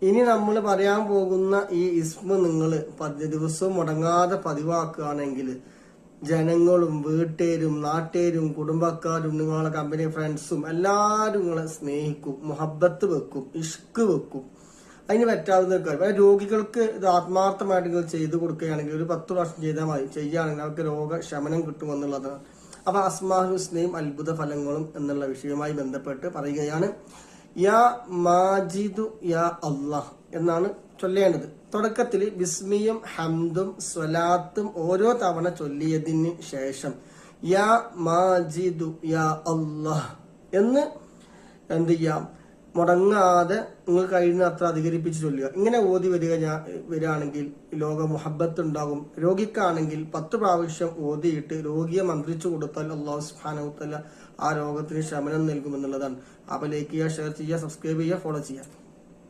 ഇനി നമ്മൾ പറയാൻ പോകുന്ന ഈ ഇസ്മ നിങ്ങൾ ദിവസവും മുടങ്ങാതെ പതിവാക്കുകയാണെങ്കിൽ ജനങ്ങളും വീട്ടുകാരും നാട്ടുകാരും കുടുംബക്കാരും നിങ്ങളെ കമ്പനി ഫ്രണ്ട്സും എല്ലാവരും നിങ്ങളെ സ്നേഹിക്കും, മുഹബത്ത് വെക്കും, ഇഷ്ക് വെക്കും. അതിന് പറ്റാവുന്ന രോഗികൾക്ക് ഇത് ആത്മാർത്ഥമായിട്ട് നിങ്ങൾ ചെയ്തു കൊടുക്കുകയാണെങ്കിൽ ഒരു 10 വർഷം ചെയ്താൽ മതി. ചെയ്യുകയാണെങ്കിൽ അവർക്ക് രോഗശമനം കിട്ടുമെന്നുള്ളതാണ്. അപ്പൊ അസ്മാഉൽ ഹുസ്നയും അത്ഭുത ഫലങ്ങളും എന്നുള്ള വിഷയവുമായി ബന്ധപ്പെട്ട് പറയുകയാണ്. യാ മാജിദു യാ അല്ലാഹ് എന്നാണ് ചൊല്ലേണ്ടത്. തുടക്കത്തിൽ ബിസ്മിയും ഹംദും സ്വലാത്തും ഓരോ തവണ ചൊല്ലിയതിന് ശേഷം യാ മാജിദു യാ അല്ലാഹ് എന്ന് എന്ത് ചെയ്യാം, മുടങ്ങാതെ നിങ്ങൾ കഴിയുന്ന അത്ര അധികരിപ്പിച്ച് ചൊല്ലുക. ഇങ്ങനെ ഓതി വരികയാണെങ്കിൽ ലോക മുഹബത്ത് ഉണ്ടാകും. രോഗിക്കാണെങ്കിൽ 10 പ്രാവശ്യം ഓതിയിട്ട് രോഗിയെ മന്ത്രിച്ചു കൊടുത്താൽ അല്ലാഹു സുബ്ഹാനഹു വ തആല ആ രോഗത്തിന് ശമനം നൽകുമെന്നുള്ളതാണ്. അപ്പോൾ ലൈക്ക് ചെയ്യുക, ഷെയർ ചെയ്യുക, സബ്സ്ക്രൈബ് ചെയ്യുക, ഫോളോ ചെയ്യുക.